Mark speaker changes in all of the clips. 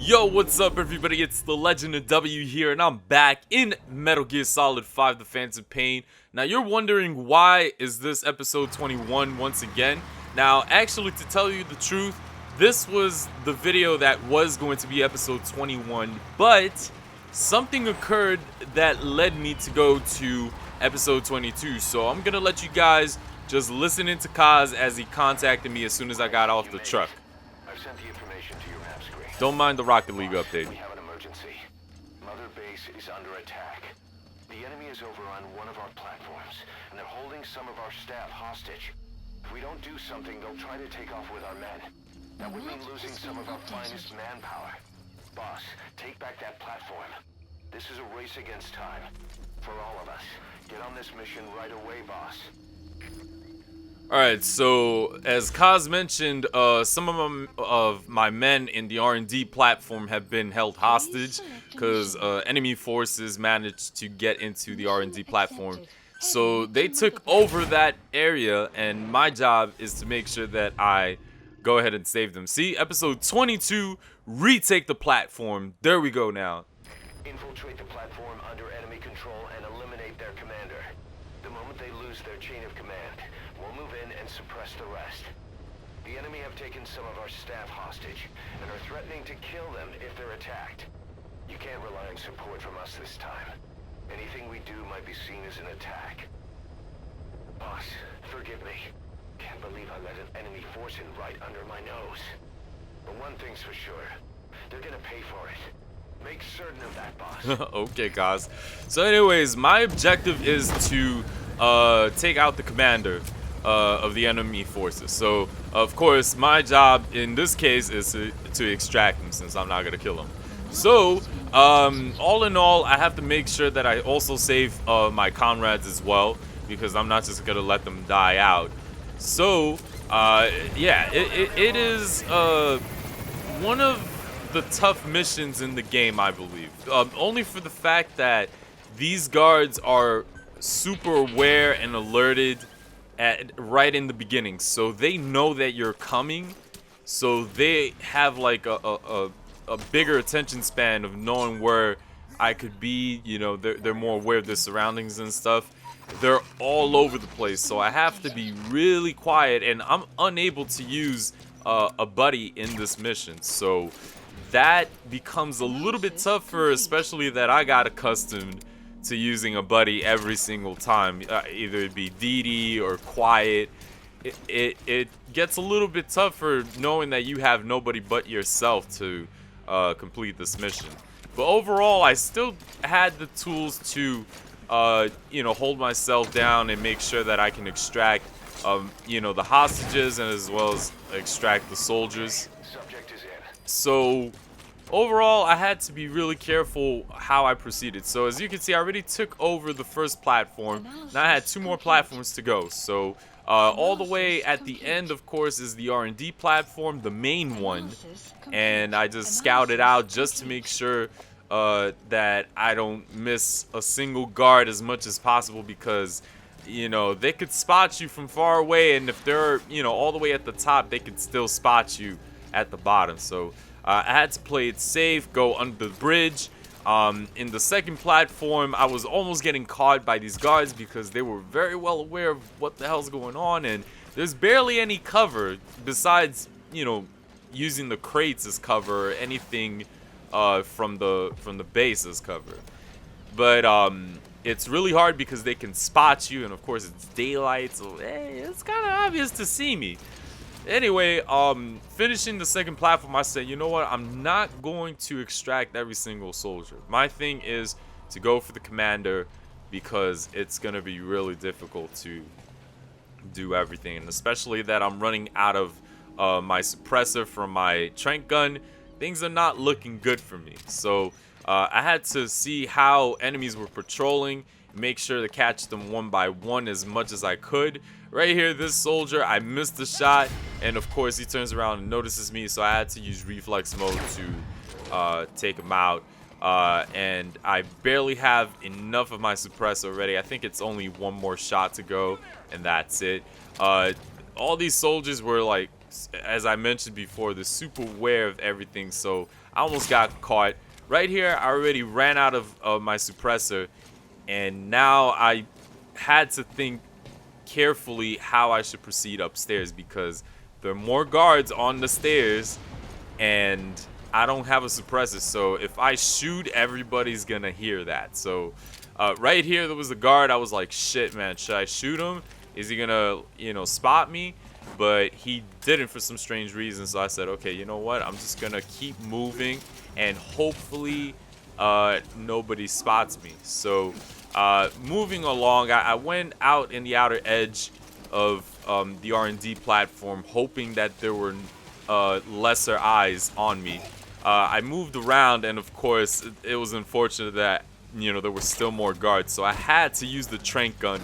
Speaker 1: Yo, what's up everybody? It's the Legend of W here, and I'm back in Metal Gear Solid 5: The Phantom Pain. Now you're wondering, why is this episode 21 once again? Now actually, to tell you the truth, this was the video that was going to be episode 21, but something occurred that led me to go to episode 22. So I'm gonna let you guys just listen into Kaz as he contacted me as soon as I got off the truck.
Speaker 2: I've sent the information to your map screen.
Speaker 1: Don't mind the Rocket League update.
Speaker 2: We have an emergency. Mother Base is under attack. The enemy is over on one of our platforms, and they're holding some of our staff hostage. If we don't do something, they'll try to take off with our men. That would mean losing some of our finest manpower. Boss, take back that platform. This is a race against time. For all of us. Get on this mission right away, boss.
Speaker 1: Alright, so as Kaz mentioned, some of my men in the R&D platform have been held hostage because enemy forces managed to get into the R&D platform. So they took over that area, and my job is to make sure that I go ahead and save them. See, episode 22, retake the platform. There we go now.
Speaker 2: Infiltrate the platform under enemy control and eliminate their commander. The moment they lose their chain of command, we'll move in and suppress the rest. The enemy have taken some of our staff hostage and are threatening to kill them if they're attacked. You can't rely on support from us this time. Anything we do might be seen as an attack. Boss, forgive me. Can't believe I let an enemy force in right under my nose. But one thing's for sure. They're gonna pay for it. Make certain of that, boss.
Speaker 1: Okay, guys. So anyways, my objective is to take out the commander of the enemy forces. So of course my job in this case is to extract him, since I'm not gonna kill him. So all in all, I have to make sure that I also save my comrades as well, because I'm not just gonna let them die out. So yeah, it is one of the tough missions in the game, I believe. Only for the fact that these guards are super aware and alerted right in the beginning, so they know that you're coming, so they have like a bigger attention span of knowing where I could be. You know, they're more aware of their surroundings and stuff. They're all over the place, so I have to be really quiet, and I'm unable to use a buddy in this mission, so that becomes a little bit tougher, especially that I got accustomed to using a buddy every single time. Either it be DD or quiet. It gets a little bit tougher knowing that you have nobody but yourself to complete this mission. But overall, I still had the tools to you know, hold myself down and make sure that I can extract you know, the hostages, and as well as extract the soldiers.
Speaker 2: Subject is in.
Speaker 1: So overall, I had to be really careful how I proceeded. So as you can see, I already took over the first platform. Now I had 2 more platforms to go. So all the way at the end, of course, is the R&D platform, the main one. And I just scouted out just to make sure that I don't miss a single guard as much as possible, because you know, they could spot you from far away, and if they're, you know, all the way at the top, they could still spot you at the bottom. So I had to play it safe, go under the bridge. In the second platform, I was almost getting caught by these guards because they were very well aware of what the hell's going on, and there's barely any cover besides, you know, using the crates as cover, or anything from the base as cover. But it's really hard because they can spot you, and of course it's daylight, so it's kind of obvious to see me. Anyway, finishing the second platform, I said, you know what, I'm not going to extract every single soldier. My thing is to go for the commander, because it's gonna be really difficult to do everything, and especially that I'm running out of my suppressor from my trank gun. Things are not looking good for me. So I had to see how enemies were patrolling, make sure to catch them one by one as much as I could. Right here, this soldier, I missed the shot, and of course he turns around and notices me, so I had to use reflex mode to take him out. And I barely have enough of my suppressor already. I think it's only one more shot to go, and that's it. All these soldiers were like, as I mentioned before, they're super aware of everything, so I almost got caught. Right here, I already ran out of my suppressor, and now I had to think carefully how I should proceed upstairs because there are more guards on the stairs, and I don't have a suppressor. So if I shoot, everybody's gonna hear that. So right here, there was a guard. I was like, shit, man, should I shoot him? Is he gonna, spot me? But he didn't for some strange reason. So I said, okay, you know what? I'm just gonna keep moving, and hopefully nobody spots me. So moving along, I went out in the outer edge of the R&D platform, hoping that there were lesser eyes on me. I moved around, and of course, it was unfortunate that there were still more guards. So I had to use the trank gun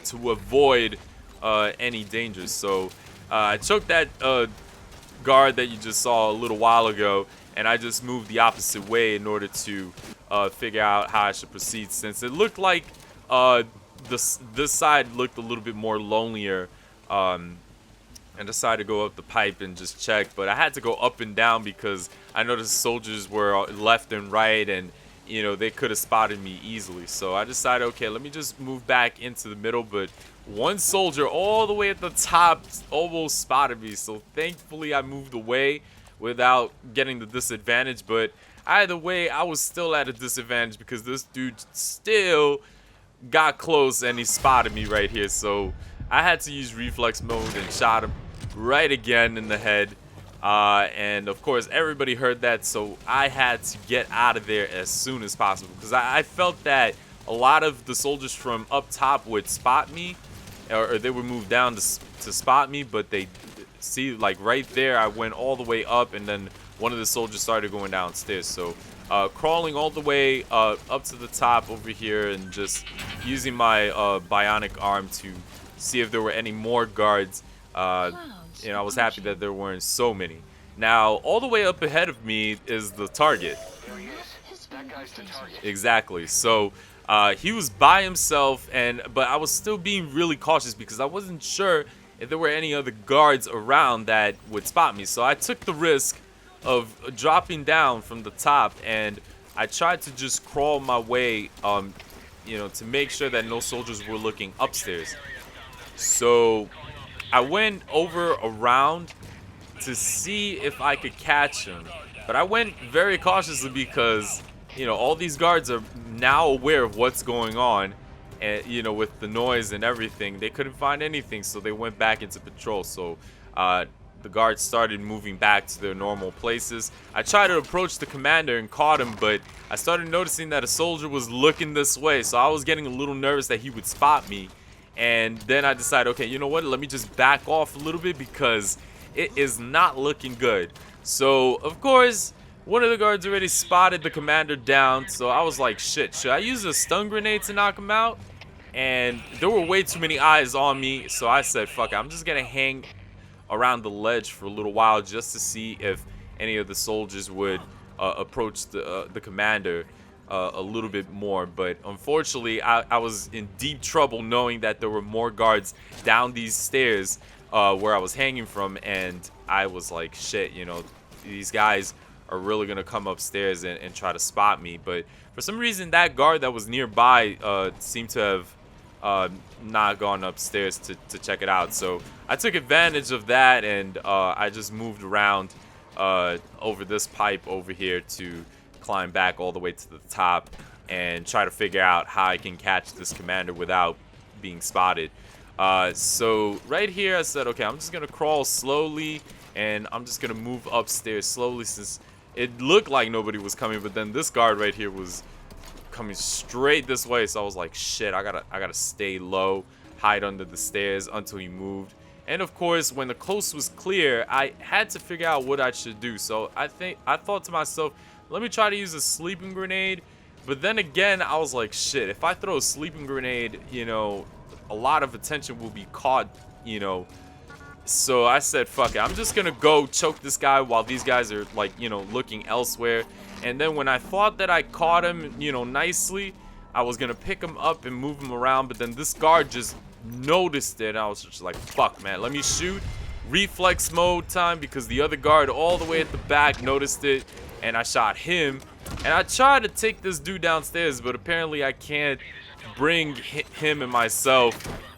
Speaker 1: to avoid any dangers. So I took that guard that you just saw a little while ago, and I just moved the opposite way in order to figure out how I should proceed, since it looked like this side looked a little bit more lonelier. And decided to go up the pipe and just check, but I had to go up and down because I noticed soldiers were left and right, and they could have spotted me easily. So I decided, okay, let me just move back into the middle, but one soldier all the way at the top almost spotted me, so thankfully I moved away without getting the disadvantage. But either way, I was still at a disadvantage because this dude still got close and he spotted me right here. So I had to use reflex mode and shot him right again in the head. And of course, everybody heard that, so I had to get out of there as soon as possible because I felt that a lot of the soldiers from up top would spot me, or they would move down to spot me, but they see, like right there, I went all the way up, and then one of the soldiers started going downstairs. So crawling all the way up to the top over here and just using my bionic arm to see if there were any more guards. I was happy that there weren't so many. Now, all the way up ahead of me is the target.
Speaker 2: There he is. That guy's the target.
Speaker 1: Exactly. So he was by himself, but I was still being really cautious because I wasn't sure if there were any other guards around that would spot me. So I took the risk of dropping down from the top, and I tried to just crawl my way, to make sure that no soldiers were looking upstairs. So I went around to see if I could catch him, but I went very cautiously because all these guards are now aware of what's going on, and with the noise and everything, they couldn't find anything, so they went back into patrol. So the guards started moving back to their normal places. I tried to approach the commander and caught him, but I started noticing that a soldier was looking this way, so I was getting a little nervous that he would spot me. And then I decided, okay, you know what? Let me just back off a little bit because it is not looking good. So, of course, one of the guards already spotted the commander down. So I was like, shit, should I use a stun grenade to knock him out? And there were way too many eyes on me. So I said, fuck it, I'm just going to hang around the ledge for a little while just to see if any of the soldiers would approach the commander a little bit more. But unfortunately, I was in deep trouble knowing that there were more guards down these stairs where I was hanging from, and I was like, shit, these guys are really gonna come upstairs and try to spot me. But for some reason, that guard that was nearby seemed to have not gone upstairs to check it out. So I took advantage of that, and I just moved around over this pipe over here to climb back all the way to the top and try to figure out how I can catch this commander without being spotted. So right here I said, okay, I'm just gonna crawl slowly, and I'm just gonna move upstairs slowly since it looked like nobody was coming, but then this guard right here was coming straight this way. So I was like, shit, I gotta stay low, hide under the stairs until he moved. And of course, when the coast was clear, I had to figure out what I should do. So I thought to myself, let me try to use a sleeping grenade. But then again, I was like, shit, if I throw a sleeping grenade, a lot of attention will be caught, So I said, fuck it, I'm just gonna go choke this guy while these guys are like, looking elsewhere. And then when I thought that I caught him, nicely, I was gonna pick him up and move him around. But then this guard just noticed it. I was just like, fuck, man, let me shoot. Reflex mode time, because the other guard all the way at the back noticed it, and I shot him. And I tried to take this dude downstairs, but apparently I can't bring him and myself,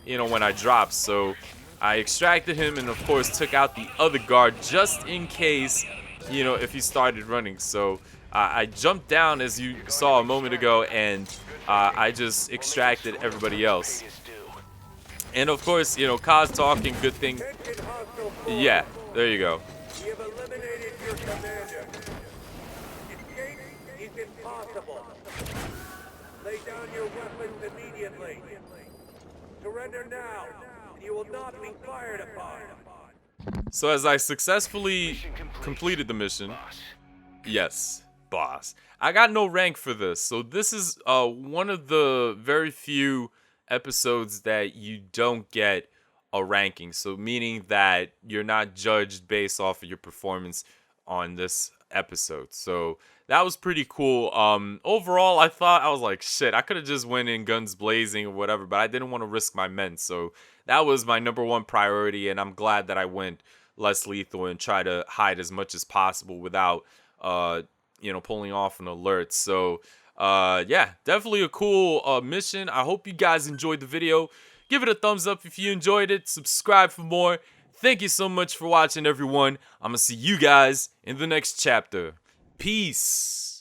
Speaker 1: when I drop. So I extracted him and of course took out the other guard just in case, if he started running. So I jumped down, as you saw a moment ago, and I just extracted everybody else. And of course, Kaz talking, good thing. Yeah, there you go.
Speaker 3: We have eliminated your commander. Escape is impossible. Lay down your weapons immediately. Surrender now, and you will not be fired upon.
Speaker 1: So as I successfully completed the mission, yes, boss, I got no rank for this. So this is one of the very few episodes that you don't get a ranking. So meaning that you're not judged based off of your performance on this episode. So that was pretty cool. Overall, I was like, shit, I could have just went in guns blazing or whatever, but I didn't want to risk my men. So that was my #1 priority, and I'm glad that I went less lethal and try to hide as much as possible without pulling off an alert. So yeah, definitely a cool mission. I hope you guys enjoyed the video. Give it a thumbs up if you enjoyed it. Subscribe for more. Thank you so much for watching, everyone. I'm gonna see you guys in the next chapter. Peace.